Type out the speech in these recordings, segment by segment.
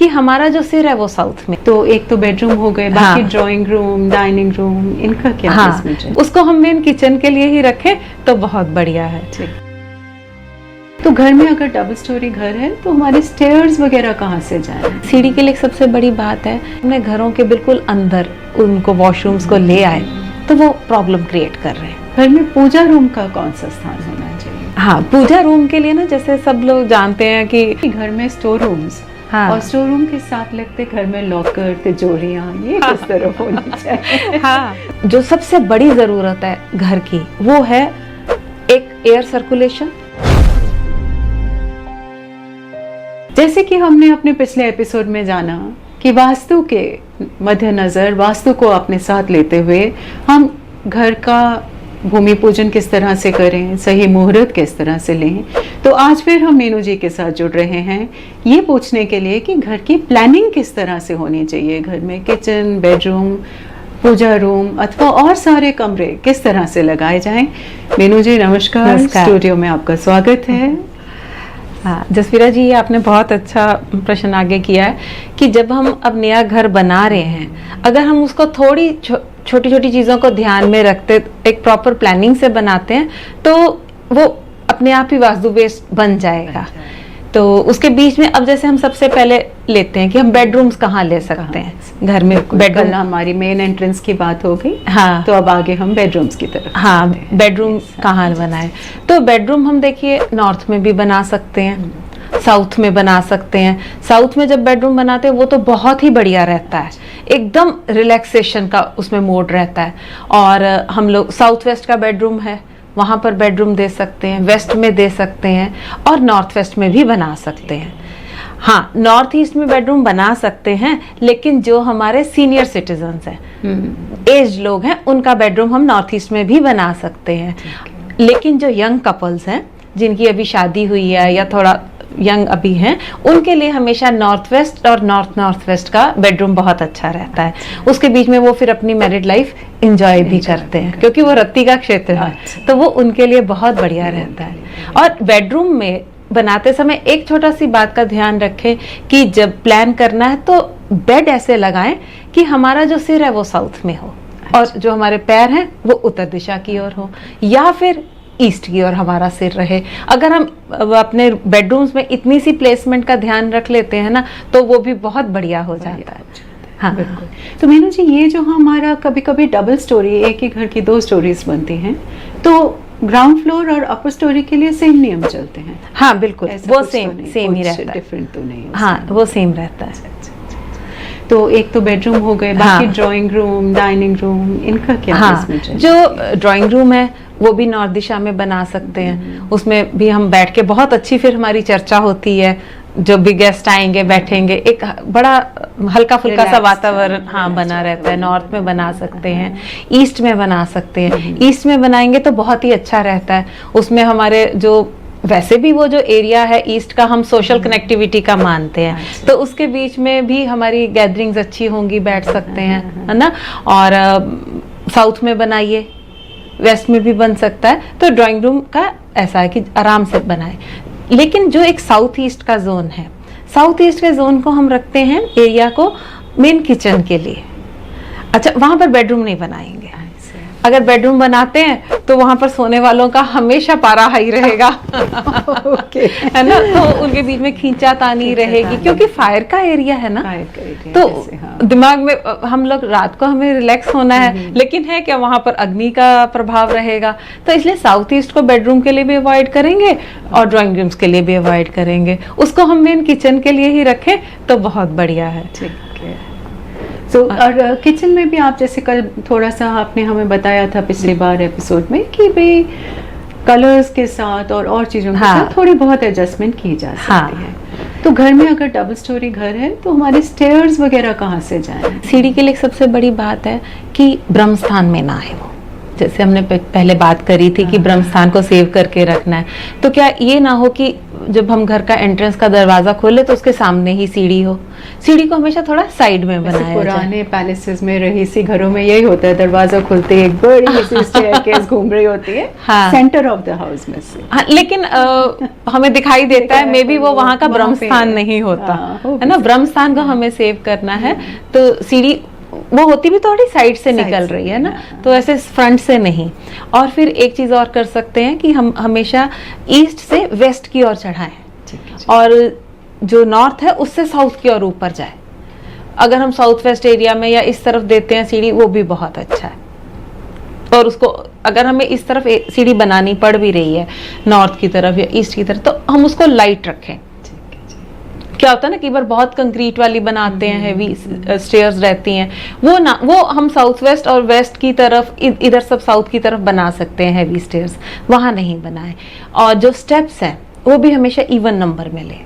कि हमारा जो सिर है वो साउथ में। तो एक तो बेडरूम हो गए, बाकी ड्राइंग रूम, डाइनिंग रूम, इनका क्या प्लेसमेंट है? उसको हम मेन किचन के लिए ही रखें तो बहुत बढ़िया है। तो घर में अगर डबल स्टोरी घर है तो हमारे स्टेयर्स वगैरह कहाँ से जाए? सीढ़ी के लिए सबसे बड़ी बात है, अपने घरों के बिल्कुल अंदर उनको वॉशरूम्स को ले आए तो वो प्रॉब्लम क्रिएट कर रहे हैं। घर में पूजा रूम का कौन सा स्थान होना चाहिए? हाँ, पूजा रूम के लिए ना, जैसे सब लोग जानते हैं कि घर में स्टोर रूम्स, हाँ, और स्टोर रूम के साथ लगते घर में लॉकर, तिजोरियां, ये किस तरह होनी चाहिए? हाँ, जो सबसे बड़ी जरूरत है घर की वो है एक एयर सर्कुलेशन। जैसे कि हमने अपने पिछले एपिसोड में जाना कि वास्तु के मद्देनजर, वास्तु को अपने साथ लेते हुए हम घर का भूमि पूजन किस तरह से करें, सही मुहूर्त किस तरह से लें। तो आज फिर हम मीनू जी के साथ जुड़ रहे हैं ये पूछने के लिए कि घर की प्लानिंग किस तरह से होनी चाहिए, घर में किचन, बेडरूम, पूजा रूम अथवा और सारे कमरे किस तरह से लगाए जाएं। मीनू जी नमस्कार, स्टूडियो में आपका स्वागत है। हाँ जसवीरा जी, ये आपने बहुत अच्छा प्रश्न आगे किया है कि जब हम अब नया घर बना रहे हैं, अगर हम उसको थोड़ी छोटी छोटी चीज़ों को ध्यान में रखते, एक प्रॉपर प्लानिंग से बनाते हैं तो वो अपने आप ही वास्तु बेस्ड बन जाएगा। तो उसके बीच में अब जैसे हम सबसे पहले लेते हैं कि हम बेडरूम्स कहाँ ले सकते हैं घर में। बेडरूम हमारी मेन एंट्रेंस की बात हो गई। हाँ, तो अब आगे हम बेडरूम्स की तरफ। हाँ, बेडरूम कहाँ बनाए? तो बेडरूम हम देखिए नॉर्थ में भी बना सकते हैं, साउथ में बना सकते हैं। साउथ में जब बेडरूम बनाते हैं वो तो बहुत ही बढ़िया रहता है, एकदम रिलैक्सेशन का उसमें मोड रहता है। और हम लोग साउथ वेस्ट का बेडरूम है, वहाँ पर बेडरूम दे सकते हैं, वेस्ट में दे सकते हैं और नॉर्थ वेस्ट में भी बना सकते हैं। हाँ, नॉर्थ ईस्ट में बेडरूम बना सकते हैं, लेकिन जो हमारे सीनियर सिटीजन्स हैं, एज लोग हैं, उनका बेडरूम हम नॉर्थ ईस्ट में भी बना सकते हैं। लेकिन जो यंग कपल्स हैं, जिनकी अभी शादी हुई है या थोड़ा यंग अभी हैं, उनके लिए हमेशा नॉर्थ वेस्ट और नॉर्थ वेस्ट का बेडरूम बहुत अच्छा रहता है। उसके बीच में वो फिर अपनी मैरिड लाइफ एंजॉय भी करते हैं, क्योंकि वो रत्ती का क्षेत्र है, तो वो उनके लिए बहुत बढ़िया रहता है। और बेडरूम में बनाते समय एक छोटा सी बात का ध्यान रखें कि जब प्लान करना है तो बेड ऐसे लगाएं कि हमारा जो सिर है वो साउथ में हो और जो हमारे पैर हैं वो उत्तर दिशा की ओर हो, या फिर ईस्ट की ओर हमारा सिर रहे। अगर हम अपने बेडरूम्स में इतनी सी प्लेसमेंट का ध्यान रख लेते हैं ना, तो वो भी बहुत बढ़िया हो जाता है। हाँ बिल्कुल। तो मीनू जी, ये जो हमारा कभी कभी डबल स्टोरी, एक ही घर की दो स्टोरीज बनती हैं, तो ग्राउंड फ्लोर और अपर स्टोरी के लिए सेम नियम चलते हैं? हाँ बिल्कुल, वो सेम ही रहता है, डिफरेंट तो नहीं? हाँ, वो सेम रहता है। तो एक तो बेडरूम हो गए, बाकी ड्राइंग रूम, डाइनिंग रूम, इनका क्या प्लेसमेंट है? जो ड्राइंग रूम है वो भी नॉर्थ दिशा में बना सकते हैं, उसमें भी हम बैठ के बहुत अच्छी फिर हमारी चर्चा होती है। जो भी गेस्ट आएंगे बैठेंगे, एक बड़ा हल्का फुल्का सा वातावरण बना रहता है। नॉर्थ में बना सकते हैं, ईस्ट में बना सकते हैं। ईस्ट में बनाएंगे तो बहुत ही अच्छा रहता है। उसमें हमारे जो वैसे भी वो जो एरिया है ईस्ट का, हम सोशल कनेक्टिविटी का मानते हैं, तो उसके बीच में भी हमारी गैदरिंग्स अच्छी होंगी, बैठ सकते हैं, है ना। और साउथ में बनाइए, वेस्ट में भी बन सकता है। तो ड्राइंग रूम का ऐसा है कि आराम से बनाए। लेकिन जो एक साउथ ईस्ट का जोन है, साउथ ईस्ट के जोन को हम रखते हैं एरिया को मेन किचन के लिए। अच्छा, वहां पर बेडरूम नहीं बनाएंगे। अगर बेडरूम बनाते हैं तो वहां पर सोने वालों का हमेशा पारा हाई रहेगा। ओके, है ना। तो उनके बीच में खींचातानी रहेगी, क्योंकि फायर का एरिया है ना। तो दिमाग में हम लोग रात को हमें रिलैक्स होना है, लेकिन है क्या वहां पर अग्नि का प्रभाव रहेगा। तो इसलिए साउथ ईस्ट को बेडरूम के लिए भी अवॉइड करेंगे और ड्राइंग रूम्स के लिए भी अवॉइड करेंगे। उसको हम मेन किचन के लिए ही रखें तो बहुत बढ़िया है। ठीक है। तो और किचन में भी आप जैसे कल थोड़ा सा आपने हमें बताया था पिछली बार एपिसोड में कि भाई कलर्स के साथ और चीज़ों के साथ थोड़ी बहुत एडजस्टमेंट की जा सकती है। तो घर में अगर डबल स्टोरी घर है तो हमारे स्टेयर्स वगैरह कहाँ से जाएं? सीढ़ी के लिए सबसे बड़ी बात है कि ब्रह्म स्थान में ना है वो। जैसे हमने पहले बात करी थी कि ब्रह्म स्थान को सेव करके रखना है, तो क्या ये ना हो कि जब हम घर का एंट्रेंस का दरवाजा खोले तो उसके सामने ही सीढ़ी हो, सीढ़ी को हमेशा थोड़ा साइड में बनाया जाए। पुराने पैलेसेस में, रहीसी घरों में यही होता है, दरवाजा खुलते ही एक बड़ी सी स्टेयरकेस घूम रही होती है हाँ। सेंटर ऑफ द हाउस में से। हाँ, लेकिन हमें दिखाई देता है मे बी वो वहाँ का ब्रह्म स्थान नहीं होता है ना, ब्रह्म स्थान को हमें सेव करना है, तो सीढ़ी वो होती भी थोड़ी साइड से निकल रही है ना, तो ऐसे फ्रंट से नहीं। और फिर एक चीज और कर सकते हैं कि हम हमेशा ईस्ट से वेस्ट की ओर चढ़ाएं और जो नॉर्थ है उससे साउथ की ओर ऊपर जाए। अगर हम साउथ वेस्ट एरिया में या इस तरफ देते हैं सीढ़ी, वो भी बहुत अच्छा है। और उसको अगर हमें इस तरफ सीढ़ी बनानी पड़ भी रही है नॉर्थ की तरफ या ईस्ट की तरफ, तो हम उसको लाइट रखें। क्या होता है ना, कई बार बहुत कंक्रीट वाली बनाते हैं, हेवी स्टेयर्स रहती हैं, वो हम साउथ वेस्ट और वेस्ट की तरफ, इधर सब साउथ की तरफ बना सकते हैं हेवी स्टेयर्स, वहां नहीं बनाएं। और जो स्टेप्स हैं वो भी हमेशा इवन नंबर में लें।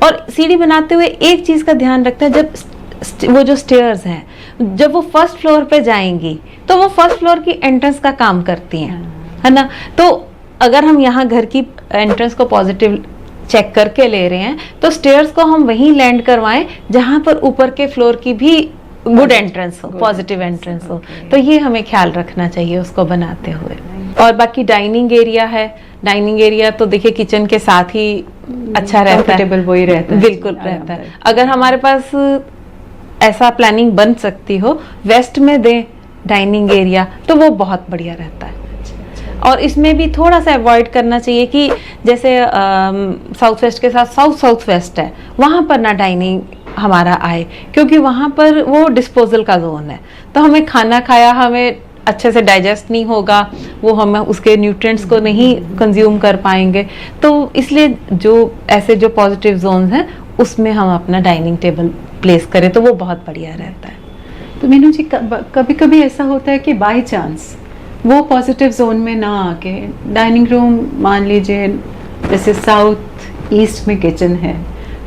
और सीढ़ी बनाते हुए एक चीज का ध्यान रखते हैं, जब वो जो स्टेयर्स हैं जब वो फर्स्ट फ्लोर पे जाएंगी तो वो फर्स्ट फ्लोर की एंट्रेंस का काम करती हैं, है ना। तो अगर हम यहाँ घर की एंट्रेंस को पॉजिटिव चेक करके ले रहे हैं तो स्टेयर्स को हम वहीं लैंड करवाएं जहां पर ऊपर के फ्लोर की भी गुड एंट्रेंस हो, पॉजिटिव एंट्रेंस हो। तो ये हमें ख्याल रखना चाहिए उसको बनाते हुए। और बाकी डाइनिंग एरिया है, डाइनिंग एरिया तो देखिए किचन के साथ ही अच्छा रहता है, वही रहता है, बिल्कुल रहता है। अगर हमारे पास ऐसा प्लानिंग बन सकती हो वेस्ट में दें डाइनिंग एरिया, तो वो बहुत बढ़िया रहता है। और इसमें भी थोड़ा सा अवॉइड करना चाहिए कि जैसे साउथ वेस्ट के साथ साउथ वेस्ट है, वहां पर ना डाइनिंग हमारा आए, क्योंकि वहां पर वो डिस्पोजल का जोन है, तो हमें खाना खाया हमें अच्छे से डाइजेस्ट नहीं होगा, वो हम उसके न्यूट्रिएंट्स को नहीं कंज्यूम कर पाएंगे। तो इसलिए जो ऐसे जो पॉजिटिव जोन्स हैं उसमें हम अपना डाइनिंग टेबल प्लेस करें तो वो बहुत बढ़िया रहता है। तो मीनू जी, कभी कभी ऐसा होता है कि बाय चांस वो पॉजिटिव जोन में ना आके डाइनिंग रूम, मान लीजिए जैसे साउथ ईस्ट में किचन है,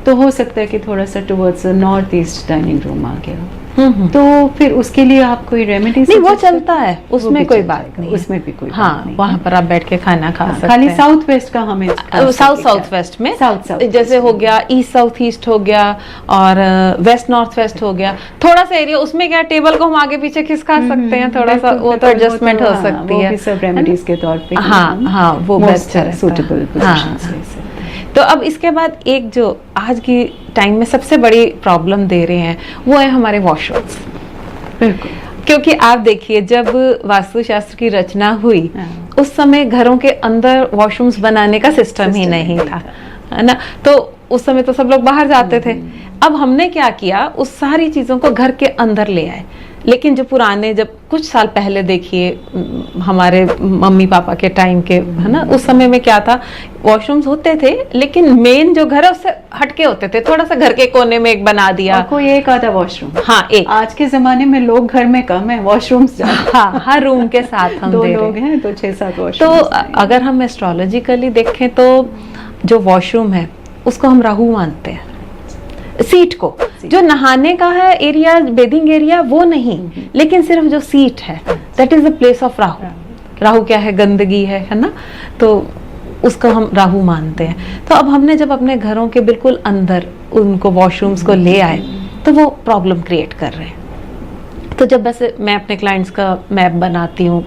तो हो सकता है कि थोड़ा सा towards north east dining room आ गया, तो फिर उसके लिए आप कोई रेमेडी? नहीं, वो चलता है, उसमें कोई बात नहीं, उसमें भी कोई हाँ, वहाँ पर आप बैठ के खाना खा सकते हैं। खाली साउथ वेस्ट का हमें साउथ वेस्ट में जैसे हो गया ईस्ट साउथ ईस्ट हो गया और वेस्ट नॉर्थ वेस्ट हो गया, थोड़ा सा एरिया उसमें क्या टेबल को हम आगे पीछे खिसका सकते हैं, थोड़ा सा वो तो एडजस्टमेंट हो सकती है, सब रेमेडीज के तौर पे। हाँ हाँ, वो बेस्ट है, सूटेबल। तो अब इसके बाद एक जो आज की टाइम में सबसे बड़ी प्रॉब्लम दे रहे हैं वो है हमारे वॉशरूम्स। बिल्कुल, क्योंकि आप देखिए जब वास्तुशास्त्र की रचना हुई उस समय घरों के अंदर वॉशरूम्स बनाने का सिस्टम ही नहीं था, है ना। तो उस समय तो सब लोग बाहर जाते थे। अब हमने क्या किया, उस सारी चीजों को घर के अंदर ले आए। लेकिन जो पुराने, जब कुछ साल पहले देखिए हमारे मम्मी पापा के टाइम के, है ना, उस समय में क्या था, वॉशरूम्स होते थे लेकिन मेन जो घर है उससे हटके होते थे, थोड़ा सा घर के कोने में एक बना दिया, कोई एक आधा वॉशरूम। हाँ, एक। आज के जमाने में लोग घर में कम है, वॉशरूम्स हाँ, हर रूम के साथ हम दो लोग हैं तो 6-7 वॉशरूम। तो अगर हम एस्ट्रोलॉजिकली देखें तो जो वॉशरूम है उसको हम राहु मानते हैं, सीट को। जो नहाने का है एरिया, बेदिंग एरिया, वो नहीं, लेकिन सिर्फ जो सीट है that is the place of Rahu. Rahu क्या है, गंदगी है ना, तो उसको हम राहु मानते हैं। तो अब हमने जब अपने घरों के बिल्कुल अंदर उनको वॉशरूम्स को ले आए तो वो प्रॉब्लम क्रिएट कर रहे हैं। तो जब वैसे मैं अपने क्लाइंट्स का मैप बनाती हूँ,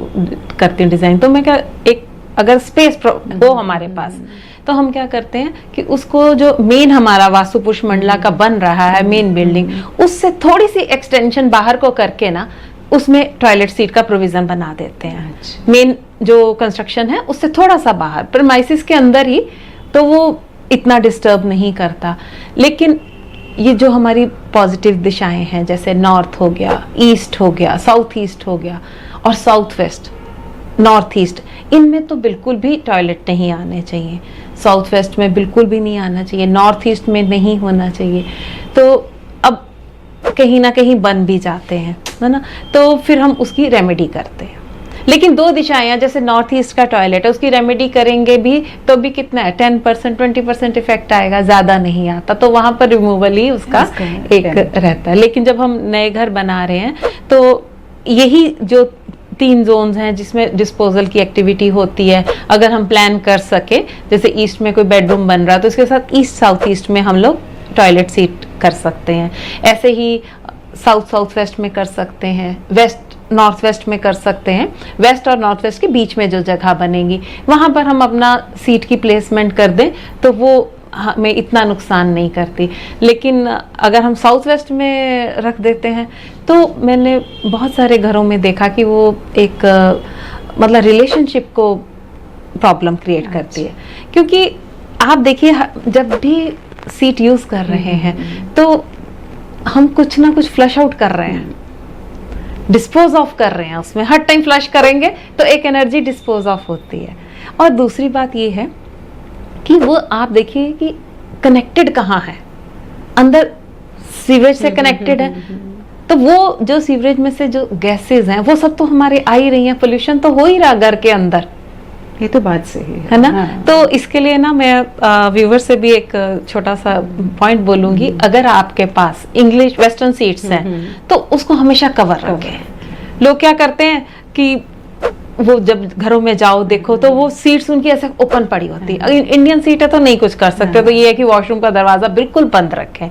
करती हूँ डिजाइन, तो मैं क्या, एक अगर स्पेस हो हमारे पास तो हम क्या करते हैं कि उसको जो मेन हमारा वास्तु पुरुष मंडला का बन रहा है मेन बिल्डिंग, उससे थोड़ी सी एक्सटेंशन बाहर को करके ना उसमें टॉयलेट सीट का प्रोविजन बना देते हैं। मेन जो कंस्ट्रक्शन है उससे थोड़ा सा बाहर, प्रीमाइसिस के अंदर ही, तो वो इतना डिस्टर्ब नहीं करता। लेकिन ये जो हमारी पॉजिटिव दिशाएं हैं, जैसे नॉर्थ हो गया, ईस्ट हो गया, साउथ ईस्ट हो गया और साउथ वेस्ट, नॉर्थ ईस्ट, इनमें तो बिल्कुल भी टॉयलेट नहीं आने चाहिए। साउथ वेस्ट में बिल्कुल भी नहीं आना चाहिए, नॉर्थ ईस्ट में नहीं होना चाहिए। तो अब कहीं ना कहीं बन भी जाते हैं, है ना, तो फिर हम उसकी रेमेडी करते हैं। लेकिन दो दिशाएं, जैसे नॉर्थ ईस्ट का टॉयलेट है, उसकी रेमेडी करेंगे भी तो भी कितना है, 10% 20% इफेक्ट आएगा, ज्यादा नहीं आता। तो वहां पर रिमूवल ही उसका एक रहता है। लेकिन जब हम नए घर बना रहे हैं तो यही जो 3 जोन्स हैं जिसमें डिस्पोजल की एक्टिविटी होती है। अगर हम प्लान कर सके, जैसे ईस्ट में कोई बेडरूम बन रहा है तो उसके साथ ईस्ट साउथ ईस्ट में हम लोग टॉयलेट सीट कर सकते हैं। ऐसे ही साउथ साउथ वेस्ट में कर सकते हैं, वेस्ट नॉर्थ वेस्ट में कर सकते हैं। वेस्ट और नॉर्थ वेस्ट के बीच में जो जगह बनेगी वहां पर हम अपना सीट की प्लेसमेंट कर दें तो वो हमें इतना नुकसान नहीं करती। लेकिन अगर हम साउथ वेस्ट में रख देते हैं तो मैंने बहुत सारे घरों में देखा कि वो एक मतलब रिलेशनशिप को प्रॉब्लम क्रिएट करती है। क्योंकि आप देखिए जब भी सीट यूज कर रहे हैं तो हम कुछ ना कुछ फ्लश आउट कर रहे हैं, डिस्पोज ऑफ कर रहे हैं उसमें। हर टाइम फ्लश करेंगे तो एक एनर्जी डिस्पोज ऑफ होती है। और दूसरी बात ये है कि वो आप देखिए कि कनेक्टेड कहाँ है, अंदर सीवरेज से कनेक्टेड है तो वो जो सीवरेज में से जो गैसेज हैं वो सब तो हमारे आ ही रही हैं, पोल्यूशन तो हो ही रहा घर के अंदर। ये तो बात सही है ना। हाँ। तो इसके लिए ना मैं व्यूवर से भी एक छोटा सा पॉइंट बोलूंगी, अगर आपके पास इंग्लिश वेस्टर्न सीट्स हैं तो उसको हमेशा कवर रखें। लोग क्या करते हैं कि वो जब घरों में जाओ देखो तो वो सीट्स उनकी ऐसे ओपन पड़ी होती है। इंडियन सीट है तो नहीं कुछ कर सकते, तो ये है कि वॉशरूम का दरवाजा बिल्कुल बंद रखें।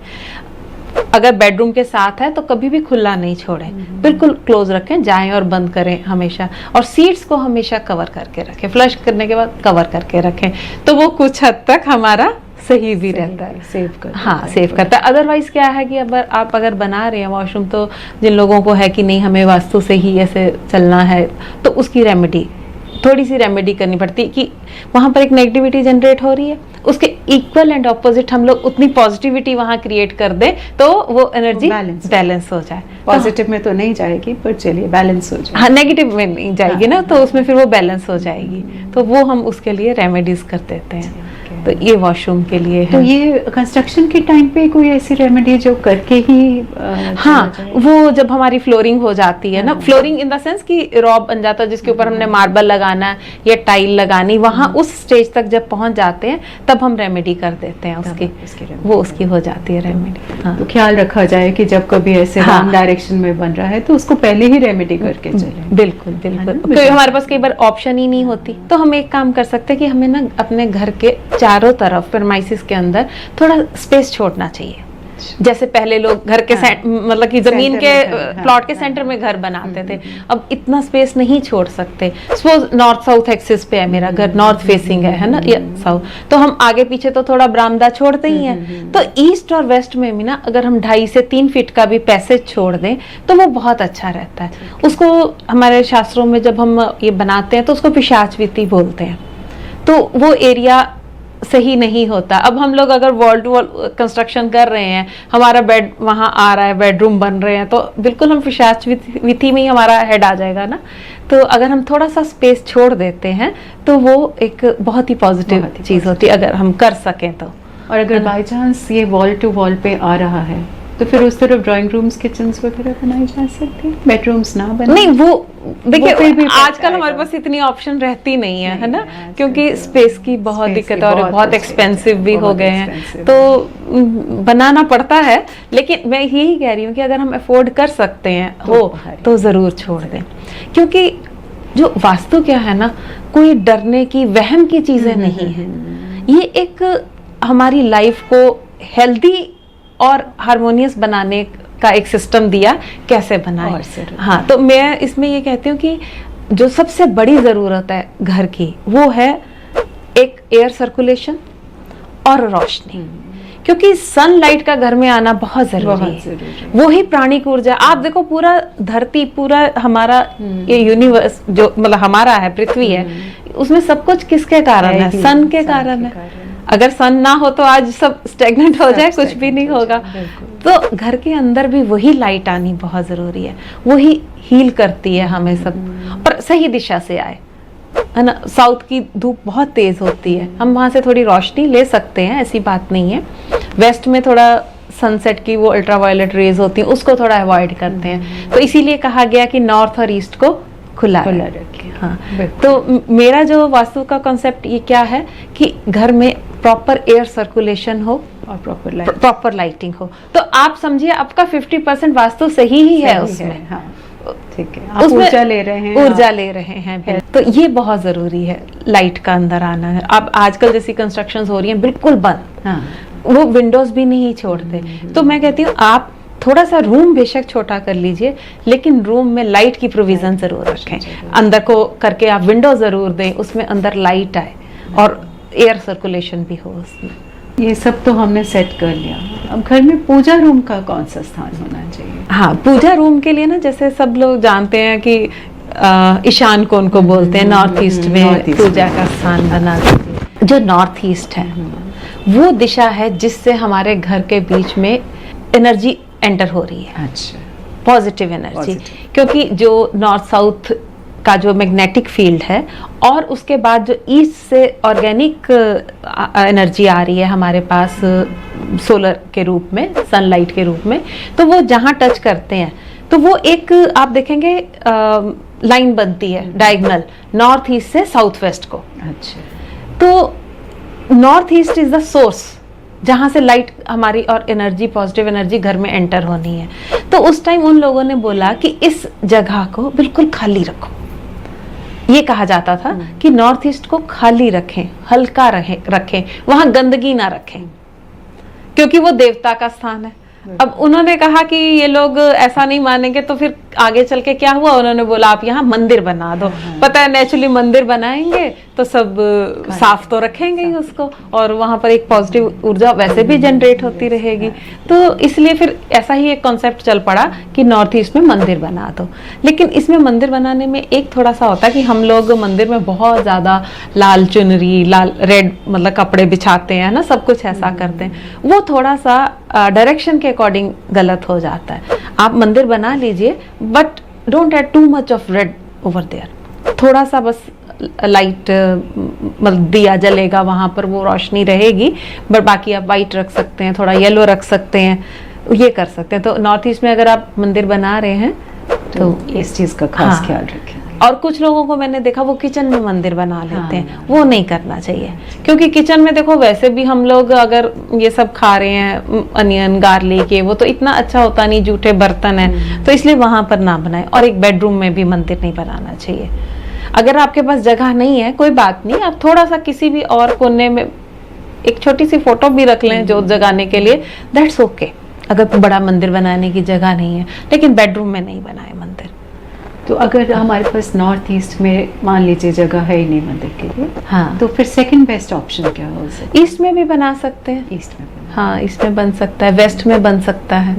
अगर बेडरूम के साथ है तो कभी भी खुला नहीं छोड़ें, बिल्कुल क्लोज रखें, जाएं और बंद करें हमेशा। और सीट्स को हमेशा कवर करके रखें, फ्लश करने के बाद कवर करके रखें तो वो कुछ हद तक हमारा सही भी रहता है, सेव करता है। हाँ सेव करता है। अदरवाइज क्या है कि आप अगर बना रहे हैं वॉशरूम, तो जिन लोगों को है कि नहीं हमें वास्तु से ही ऐसे चलना है तो उसकी रेमेडी थोड़ी सी रेमेडी करनी पड़ती है कि वहां पर एक नेगेटिविटी जनरेट हो रही है, उसके इक्वल एंड ऑपोजिट हम लोग उतनी पॉजिटिविटी वहां क्रिएट कर दें तो वो एनर्जी बैलेंस हो जाए। पॉजिटिव में तो नहीं जाएगी पर चलिए बैलेंस हो जाए। हाँ नेगेटिव में नहीं जाएगी ना, तो उसमें फिर वो बैलेंस हो जाएगी। तो वो हम उसके लिए रेमेडीज कर देते हैं। तो ये वॉशरूम के लिए है। तो ये कंस्ट्रक्शन के टाइम पे कोई ऐसी रेमेडी जो करके ही हाँ वो जब हमारी फ्लोरिंग हो जाती है ना, फ्लोरिंग इन द सेंस कि रॉब बन जाता है जिसके ऊपर हमने मार्बल लगाना या टाइल लगानी, वहां उस स्टेज तक जब पहुंच जाते हैं तब हम रेमेडी कर देते हैं उसकी, वो उसकी हो जाती है रेमेडी। हाँ। तो ख्याल रखा जाए कि जब कभी ऐसे रॉन्ग डायरेक्शन में बन रहा है तो उसको पहले ही रेमेडी करके चले। बिल्कुल बिल्कुल, क्योंकि हमारे पास कई बार ऑप्शन ही नहीं होती। तो हम एक काम कर सकते हैं कि हमें ना अपने घर के चारों तरफ प्रेमाइसिस के अंदर थोड़ा स्पेस छोड़ना चाहिए। जैसे पहले लोग घर के मतलब कि जमीन के प्लॉट के सेंटर में घर बनाते थे, अब इतना स्पेस नहीं छोड़ सकते। सपोज नॉर्थ साउथ एक्सिस पे है मेरा घर, नॉर्थ फेसिंग है ना, या साउथ, तो हम आगे पीछे तो थोड़ा बरामदा छोड़ते ही हैं। तो ईस्ट और वेस्ट में भी ना अगर हम 2.5 से 3 फीट का भी पैसेज छोड़ दें तो वो बहुत अच्छा रहता है। उसको हमारे शास्त्रों में जब हम ये बनाते हैं तो उसको पिशाच वित्ती बोलते हैं। तो वो एरिया सही नहीं होता। अब हम लोग अगर वॉल टू वॉल कंस्ट्रक्शन कर रहे हैं, हमारा बेड वहां आ रहा है, बेडरूम बन रहे हैं, तो बिल्कुल हम पिशाच विधि में ही हमारा हेड आ जाएगा ना। तो अगर हम थोड़ा सा स्पेस छोड़ देते हैं तो वो एक बहुत ही पॉजिटिव चीज होती है अगर हम कर सकें तो। और अगर बाय चांस ये वॉल टू वॉल पे आ रहा है तो फिर उस तरफ ड्राइंग रूम्स किचन्स वगैरह बनाए जा सकते हैं, बेडरूम्स ना बने। नहीं वो देखिए आजकल हमारे पास इतनी ऑप्शन रहती नहीं है, है ना, क्योंकि स्पेस की बहुत दिक्कत है और बहुत एक्सपेंसिव भी हो गए हैं, तो बनाना पड़ता है। लेकिन मैं यही कह रही हूँ कि अगर हम अफोर्ड कर सकते हैं तो जरूर छोड़ दें। क्योंकि जो वास्तु क्या है ना, कोई डरने की वहम की चीजें नहीं है। ये एक हमारी लाइफ को हेल्दी और हार्मोनियस बनाने का एक सिस्टम दिया, कैसे बनाए। हाँ, तो मैं इसमें ये कहती हूँ कि जो सबसे बड़ी जरूरत है घर की वो है एक एयर सर्कुलेशन और रोशनी, क्योंकि सनलाइट का घर में आना बहुत जरूरी है। वो ही प्राणिक ऊर्जा। आप देखो पूरा धरती, पूरा हमारा ये यूनिवर्स जो मतलब हमारा है, पृथ्वी है, उसमें सब कुछ किसके कारण है? सन के कारण है। अगर सन ना हो तो आज सब स्टेगनेंट हो जाए, कुछ भी नहीं होगा। तो घर के अंदर भी वही लाइट आनी बहुत जरूरी है, वही हील करती है हमें सब, और सही दिशा से आए, है ना। साउथ की धूप बहुत तेज होती है, हम वहां से थोड़ी रोशनी ले सकते हैं, ऐसी बात नहीं है। वेस्ट में थोड़ा सनसेट की वो अल्ट्रावायलेट रेज होती है, उसको थोड़ा अवॉइड करते हैं। तो इसीलिए कहा गया कि नॉर्थ और ईस्ट को खुला रखें। हाँ, तो मेरा जो वास्तु का कॉन्सेप्ट ये क्या है कि घर में प्रॉपर एयर सर्कुलेशन हो और प्रॉपर लाइटिंग हो। तो आप समझिए आपका 50% वास्तु सही ही है उसमें। हाँ। ठीक है, आप ऊर्जा ले रहे हैं, ऊर्जा ले रहे हैं, तो ये बहुत जरूरी है लाइट का अंदर आना है। अब आजकल जैसी कंस्ट्रक्शंस हो रही हैं बिल्कुल बंद, हाँ, वो विंडोज भी नहीं छोड़ते, तो मैं कहती हूँ आप थोड़ा सा रूम बेशक छोटा कर लीजिए, लेकिन रूम में लाइट की प्रोविजन जरूर रखें, अंदर को करके आप विंडो जरूर दें, उसमें अंदर लाइट आए और एयर सर्कुलेशन भी हो उसमें। ये सब तो हमने सेट कर लिया। अब घर में पूजा रूम का कौन सा स्थान होना चाहिए? हाँ, पूजा रूम के लिए ना, जैसे सब लोग जानते हैं कि ईशान कोण को बोलते हैं, नॉर्थ ईस्ट में पूजा का स्थान बना दीजिए। जो नॉर्थ ईस्ट है वो दिशा है जिससे हमारे घर के बीच में एनर्जी एंटर हो रही है, अच्छा, पॉजिटिव एनर्जी, क्योंकि जो नॉर्थ साउथ का जो मैग्नेटिक फील्ड है और उसके बाद जो ईस्ट से ऑर्गेनिक एनर्जी आ रही है हमारे पास सोलर के रूप में, सनलाइट के रूप में, तो वो जहाँ टच करते हैं तो वो एक आप देखेंगे लाइन बनती है डायगोनल, नॉर्थ ईस्ट से साउथ वेस्ट को। अच्छा, तो north east is the source जहाँ से लाइट हमारी और एनर्जी, पॉजिटिव एनर्जी घर में एंटर होनी है। तो उस टाइम उन लोगों ने बोला कि इस जगह को बिल्कुल खाली रखो। ये कहा जाता था कि नॉर्थ ईस्ट को खाली रखें, हल्का रखें, वहां गंदगी ना रखें, क्योंकि वो देवता का स्थान है। अब उन्होंने कहा कि ये लोग ऐसा नहीं मानेंगे, तो फिर आगे चल के क्या हुआ, उन्होंने बोला आप यहाँ मंदिर बना दो। पता है नेचुरली मंदिर बनाएंगे तो सब साफ तो रखेंगे ही उसको, और वहां पर एक पॉजिटिव ऊर्जा वैसे भी जनरेट होती रहेगी। तो इसलिए फिर ऐसा ही एक कॉन्सेप्ट चल पड़ा कि नॉर्थ ईस्ट में मंदिर बना दो। लेकिन इसमें मंदिर बनाने में एक थोड़ा सा होता है कि हम लोग मंदिर में बहुत ज्यादा लाल चुनरी, लाल रेड मतलब कपड़े बिछाते हैं ना, सब कुछ ऐसा करते हैं, वो थोड़ा सा डायरेक्शन के अकॉर्डिंग गलत हो जाता है। आप मंदिर बना लीजिए but don't add too much of red over there, थोड़ा सा बस लाइट मतलब दिया जलेगा वहां पर, वो रोशनी रहेगी, बट बाकी आप वाइट रख सकते हैं, थोड़ा येलो रख सकते हैं, ये कर सकते हैं। तो नॉर्थ ईस्ट में अगर आप मंदिर बना रहे हैं तो इस चीज का खास ख्याल रखें। और कुछ लोगों को मैंने देखा वो किचन में मंदिर बना लेते हैं, वो नहीं करना चाहिए, क्योंकि किचन में देखो वैसे भी हम लोग अगर ये सब खा रहे हैं अनियन गार्लिक ये वो, तो इतना अच्छा होता नहीं, जूठे बर्तन है, तो इसलिए वहां पर ना बनाए। और एक बेडरूम में भी मंदिर नहीं बनाना चाहिए। अगर आपके पास जगह नहीं है कोई बात नहीं, आप थोड़ा सा किसी भी और कोने में एक छोटी सी फोटो भी रख लें जोत जगाने के लिए, दैट्स ओके। अगर बड़ा मंदिर बनाने की जगह नहीं है, लेकिन बेडरूम में नहीं बनाए मंदिर। तो अगर हमारे पास नॉर्थ ईस्ट में मान लीजिए जगह है ही नहीं मंदिर के लिए, हाँ, तो फिर सेकंड बेस्ट ऑप्शन क्या हो सकता है? ईस्ट में भी बना सकते हैं, ईस्ट में, हाँ ईस्ट में बन सकता है, वेस्ट में बन सकता है।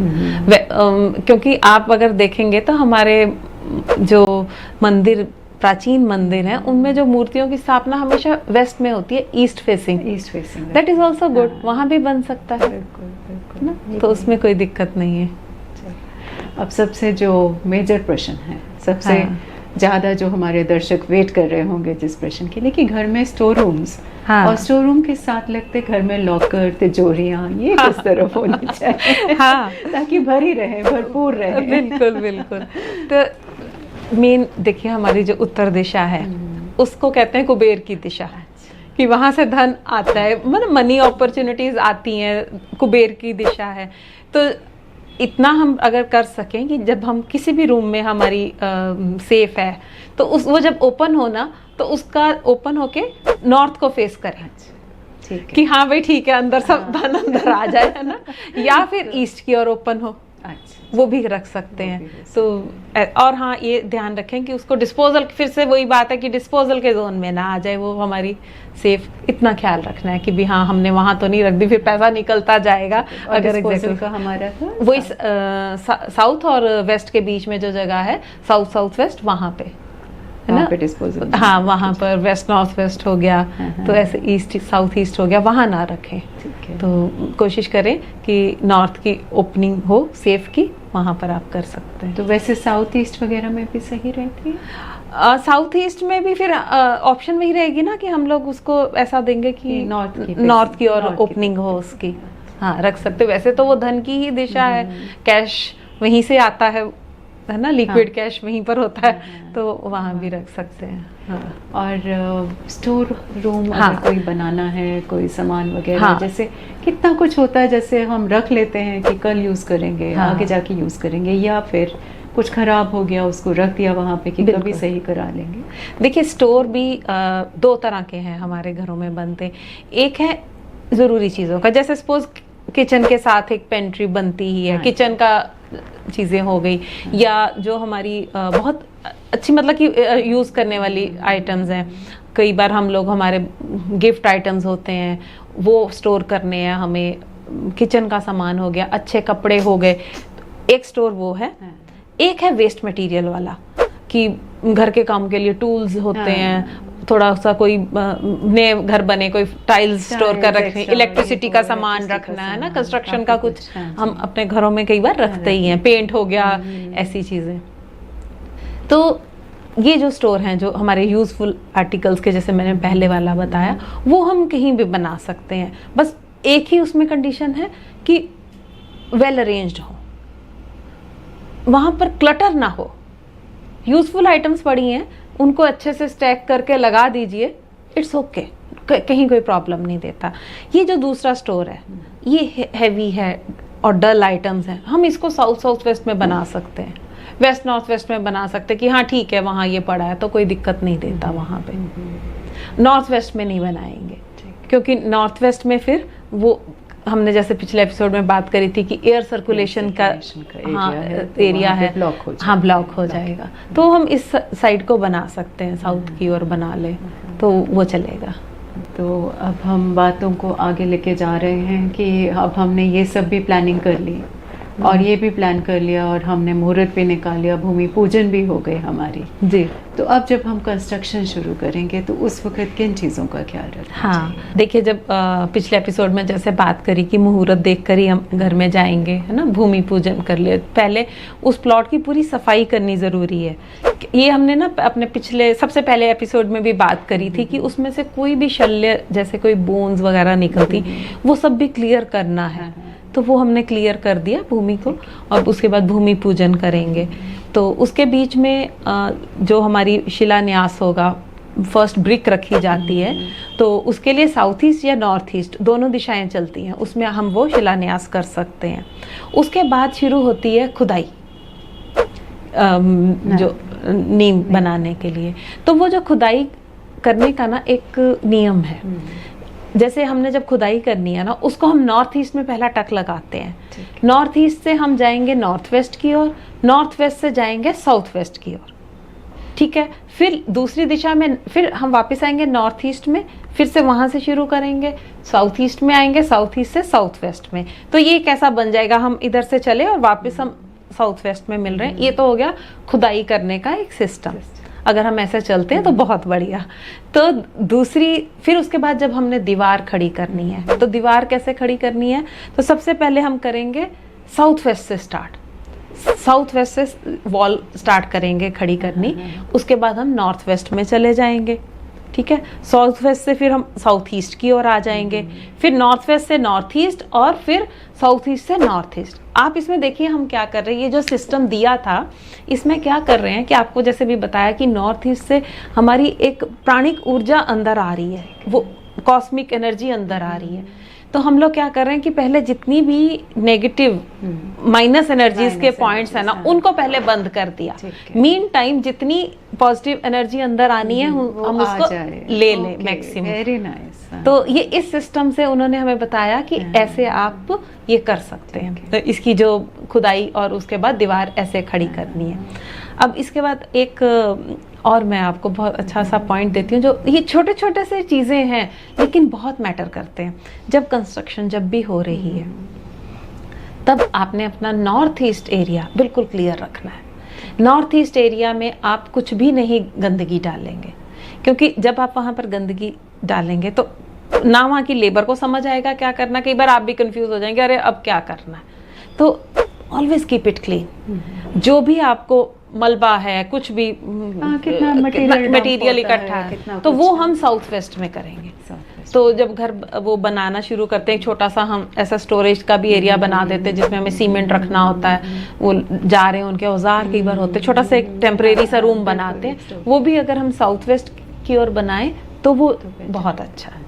क्योंकि आप अगर देखेंगे तो हमारे जो मंदिर, प्राचीन मंदिर हैं, उनमें जो मूर्तियों की स्थापना हमेशा वेस्ट में होती है, east facing, that is also good, वहां भी बन सकता है, बिल्कुल, तो उसमें कोई दिक्कत नहीं है। अब सबसे जो मेजर प्रश्न है, सबसे ज्यादा जो हमारे दर्शक वेट कर रहे होंगे जिस प्रश्न के लिए, कि घर में स्टोर रूम्स, और स्टोर रूम के साथ लगते घर में लॉकर, तिजोरियां, ये किस तरफ होनी चाहिए ताकि भरी रहे, भरपूर रहे? बिल्कुल बिल्कुल। तो मेन देखिए हमारी जो उत्तर दिशा है उसको कहते हैं कुबेर की दिशा, कि वहां से धन आता है, मतलब मनी अपॉर्चुनिटीज आती हैं, कुबेर की दिशा है। तो इतना हम अगर कर सकें कि जब हम किसी भी रूम में हमारी सेफ है, तो उस वो जब ओपन हो ना, तो उसका ओपन होके नॉर्थ को फेस करें, कि हाँ भाई ठीक है, अंदर सब धन अंदर आ जाए, है ना, या फिर ईस्ट की ओर ओपन हो, वो भी रख सकते हैं। तो और हाँ, ये ध्यान रखें कि उसको डिस्पोजल, फिर से वही बात है कि डिस्पोजल के जोन में ना आ जाए, वो हमारी सेफ, इतना ख्याल रखना है कि भी हाँ हमने वहां तो नहीं रख दी, फिर पैसा निकलता जाएगा। अगर डिस्पोजल का हमारा था वही साउथ और वेस्ट के बीच में जो जगह है, साउथ साउथ वेस्ट, वहां पे है ना, डिस्पोजल, हाँ वहां पर वेस्ट नॉर्थ वेस्ट हो गया, तो ऐसे ईस्ट साउथ ईस्ट हो गया, वहां ना रखें। तो कोशिश करें कि नॉर्थ की ओपनिंग हो सेफ की, वहां पर आप कर सकते हैं। तो वैसे साउथ ईस्ट वगैरह में भी सही रहती है? साउथ ईस्ट में भी फिर ऑप्शन वही रहेगी ना कि हम लोग उसको ऐसा देंगे कि नॉर्थ की और ओपनिंग हो उसकी, हाँ रख सकते। वैसे तो वो धन की ही दिशा है, कैश वहीं से आता है ना, लिक्विड कैश वहीं पर होता है, तो वहां भी रख सकते हैं। और स्टोर रूम अगर कोई बनाना है, कोई सामान वगैरह, जैसे कितना कुछ होता है, जैसे हम रख लेते हैं कि कल यूज करेंगे, आगे जाके यूज करेंगे, या फिर कुछ खराब हो गया उसको रख दिया वहाँ पे कि कभी सही करा लेंगे? देखिए स्टोर भी दो तरह के हैं हमारे घरों में बनते। एक है ज़रूरी चीज़ों का, जैसे सपोज किचन के साथ एक पेंट्री बनती ही है, किचन का चीज़ें हो गई, या जो हमारी बहुत अच्छी मतलब कि यूज़ करने वाली आइटम्स हैं। कई बार हम लोग हमारे गिफ्ट आइटम्स होते हैं वो स्टोर करने हैं हमें, किचन का सामान हो गया, अच्छे कपड़े हो गए, एक स्टोर वो है। एक है वेस्ट मटेरियल वाला कि घर के काम के लिए टूल्स होते हैं, थोड़ा सा कोई नए घर बने, कोई टाइल्स स्टोर कर रखने, इलेक्ट्रिसिटी का सामान रखना है ना, कंस्ट्रक्शन का कुछ हम अपने घरों में कई बार रखते ही हैं, पेंट हो गया, ऐसी चीजें। तो ये जो स्टोर हैं जो हमारे यूजफुल आर्टिकल्स के, जैसे मैंने पहले वाला बताया, वो हम कहीं भी बना सकते हैं। बस एक ही उसमें कंडीशन है कि वेल अरेंज्ड हो, वहां पर क्लटर ना हो। यूजफुल आइटम्स पड़ी हैं, उनको अच्छे से स्टैक करके लगा दीजिए, इट्स ओके, कहीं कोई प्रॉब्लम नहीं देता। ये जो दूसरा स्टोर है ये हैवी है और डल आइटम्स हैं, हम इसको साउथ साउथ वेस्ट में बना सकते हैं, वेस्ट नॉर्थ वेस्ट में बना सकते हैं कि हाँ ठीक है वहाँ ये पड़ा है तो कोई दिक्कत नहीं देता वहाँ पे। नॉर्थ वेस्ट में नहीं बनाएंगे क्योंकि नॉर्थ वेस्ट में फिर वो हमने जैसे पिछले एपिसोड में बात करी थी कि एयर सर्कुलेशन का एरिया है, ब्लॉक हो जाएगा। तो हम इस साइड को बना सकते हैं, साउथ की ओर बना ले तो वो चलेगा। तो अब हम बातों को आगे लेके जा रहे हैं कि अब हमने ये सब भी प्लानिंग कर ली और ये भी प्लान कर लिया और हमने मुहूर्त भी निकाल लिया, भूमि पूजन भी हो गई हमारी जी। तो अब जब हम कंस्ट्रक्शन शुरू करेंगे तो उस वक्त किन चीज़ों का ख्याल रखना चाहिए? देखिए जब पिछले एपिसोड में जैसे बात करी कि मुहूर्त देखकर ही हम घर में जाएंगे, है ना, भूमि पूजन कर लिए, पहले उस प्लॉट की पूरी सफाई करनी ज़रूरी है। ये हमने ना अपने पिछले सबसे पहले एपिसोड में भी बात करी थी कि उसमें से कोई भी शल्य जैसे कोई बोन्स वगैरह निकलती वो सब भी क्लियर करना है। तो वो हमने क्लियर कर दिया भूमि को, और उसके बाद भूमि पूजन करेंगे। तो उसके बीच में जो हमारी शिलान्यास होगा, फर्स्ट ब्रिक रखी जाती है, तो उसके लिए साउथ ईस्ट या नॉर्थ ईस्ट दोनों दिशाएं चलती हैं, उसमें हम वो शिलान्यास कर सकते हैं। उसके बाद शुरू होती है खुदाई, जो नींव बनाने के लिए। तो वो जो खुदाई करने का ना एक नियम है, जैसे हमने जब खुदाई करनी है ना, उसको हम नॉर्थ ईस्ट में पहला टक लगाते हैं। नॉर्थ ईस्ट से हम जाएंगे नॉर्थ वेस्ट की ओर, नॉर्थ वेस्ट से जाएंगे साउथ वेस्ट की ओर, ठीक है। फिर दूसरी दिशा में फिर हम वापस आएंगे नॉर्थ ईस्ट में, फिर से वहां से शुरू करेंगे, साउथ ईस्ट में आएंगे, साउथ ईस्ट से साउथ वेस्ट में। तो ये कैसा बन जाएगा, हम इधर से चले और वापस हम साउथ वेस्ट में मिल रहे हैं। ये तो हो गया खुदाई करने का एक सिस्टम। अगर हम ऐसे चलते हैं तो बहुत बढ़िया। तो दूसरी, फिर उसके बाद जब हमने दीवार खड़ी करनी है, तो दीवार कैसे खड़ी करनी है, तो सबसे पहले हम करेंगे साउथ वेस्ट से स्टार्ट, साउथ वेस्ट से वॉल स्टार्ट करेंगे खड़ी करनी। उसके बाद हम नॉर्थ वेस्ट में चले जाएंगे, ठीक है। साउथ वेस्ट से फिर हम साउथ ईस्ट की ओर आ जाएंगे, फिर नॉर्थ वेस्ट से नॉर्थ ईस्ट, और फिर साउथ ईस्ट से नॉर्थ ईस्ट। आप इसमें देखिए हम क्या कर रहे हैं, ये जो सिस्टम दिया था इसमें क्या कर रहे हैं कि आपको जैसे भी बताया कि नॉर्थ ईस्ट से हमारी एक प्राणिक ऊर्जा अंदर आ रही है, वो कॉस्मिक एनर्जी अंदर आ रही है। तो हम लोग क्या कर रहे हैं कि पहले जितनी भी नेगेटिव माइनस एनर्जीज के पॉइंट्स है ना, उनको पहले बंद कर दिया। मीन टाइम जितनी पॉजिटिव एनर्जी अंदर आनी है हम उसको ले लें मैक्सिमम। Very nice. तो ये इस सिस्टम से उन्होंने हमें बताया कि ऐसे आप ये कर सकते हैं। तो इसकी जो खुदाई और उसके बाद दीवार ऐसे खड़ी करनी है। अब इसके बाद एक और मैं आपको बहुत अच्छा सा पॉइंट देती हूँ, जो ये छोटे छोटे से चीज़ें हैं लेकिन बहुत मैटर करते हैं। जब कंस्ट्रक्शन जब भी हो रही है तब आपने अपना नॉर्थ ईस्ट एरिया बिल्कुल क्लियर रखना है। नॉर्थ ईस्ट एरिया में आप कुछ भी नहीं गंदगी डालेंगे, क्योंकि जब आप वहाँ पर गंदगी डालेंगे तो ना वहाँ की लेबर को समझ आएगा क्या करना, कई बार आप भी कंफ्यूज हो जाएंगे, अरे अब क्या करना है। तो ऑलवेज कीप इट क्लीन। जो भी आपको मलबा है, कुछ भी कितना मटेरियल इकट्ठा है, तो वो हम साउथ वेस्ट में करेंगे। तो जब घर वो बनाना शुरू करते हैं, छोटा सा हम ऐसा स्टोरेज का भी एरिया बना देते हैं जिसमें हमें सीमेंट रखना होता है, वो जा रहे हैं उनके औजार कई बार होते हैं, छोटा सा एक टेम्परेरी सा रूम बनाते हैं, वो भी अगर हम साउथ वेस्ट की ओर बनाएं तो वो बहुत अच्छा है।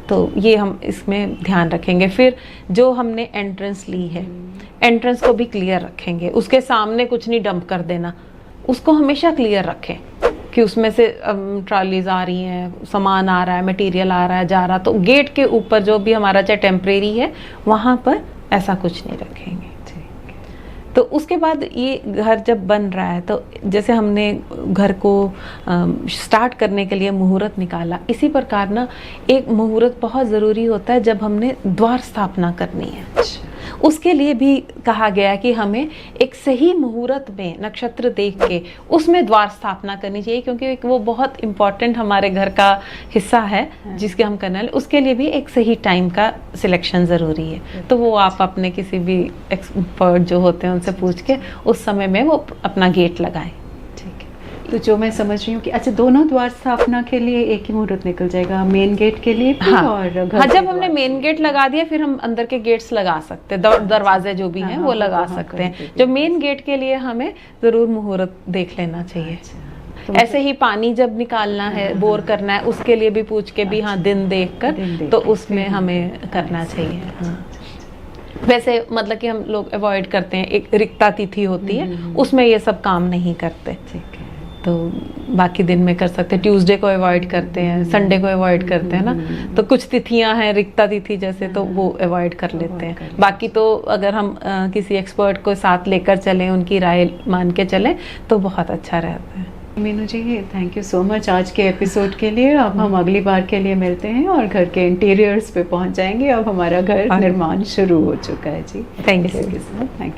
तो ये हम इसमें ध्यान रखेंगे। फिर जो हमने एंट्रेंस ली है, एंट्रेंस को भी क्लियर रखेंगे। उसके सामने कुछ नहीं डंप कर देना, उसको हमेशा क्लियर रखें कि उसमें से ट्रॉलीज आ रही हैं, सामान आ रहा है, मटेरियल आ रहा है, जा रहा। तो गेट के ऊपर जो भी हमारा चाहे टेम्परेरी है वहाँ पर ऐसा कुछ नहीं रखेंगे। तो उसके बाद ये घर जब बन रहा है, तो जैसे हमने घर को स्टार्ट करने के लिए मुहूर्त निकाला, इसी प्रकार ना एक मुहूर्त बहुत ज़रूरी होता है जब हमने द्वार स्थापना करनी है। उसके लिए भी कहा गया कि हमें एक सही मुहूर्त में नक्षत्र देख के उसमें द्वार स्थापना करनी चाहिए, क्योंकि वो बहुत इम्पॉर्टेंट हमारे घर का हिस्सा है जिसके हम करने वाले। उसके लिए भी एक सही टाइम का सिलेक्शन ज़रूरी है। तो वो आप अपने किसी भी एक्सपर्ट जो होते हैं उनसे पूछ के उस समय में वो अपना गेट लगाएं। तो जो मैं समझ रही हूँ कि अच्छा, दोनों द्वार स्थापना के लिए एक ही मुहूर्त निकल जाएगा, मेन गेट के लिए भी और घर हाँ, जब हमने मेन गेट लगा दिया फिर हम अंदर के गेट्स लगा सकते हैं, दरवाजे जो भी हैं वो लगा सकते हैं। जो मेन गेट के लिए हमें जरूर मुहूर्त देख लेना चाहिए। ऐसे ही पानी जब निकालना है, बोर करना है, उसके लिए भी पूछ के भी हाँ दिन देख कर तो उसमें हमें करना चाहिए। हाँ। वैसे मतलब कि हम लोग अवॉइड करते हैं, एक रिक्ता तिथि होती है उसमें ये सब काम नहीं करते। तो बाकी दिन में कर सकते हैं, ट्यूसडे को अवॉइड करते हैं, संडे को अवॉइड करते हैं ना। तो कुछ तिथियां हैं रिक्ता तिथि जैसे, तो वो अवॉइड कर लेते हैं। बाकी तो अगर हम किसी एक्सपर्ट को साथ लेकर चलें, उनकी राय मान के चलें तो बहुत अच्छा रहता है। मीनू जी, थैंक यू सो मच आज के एपिसोड के लिए। अब हम अगली बार के लिए मिलते हैं और घर के इंटीरियर्स पे पहुंच जाएंगे। अब हमारा घर निर्माण शुरू हो चुका है जी। Thank you. Thank you.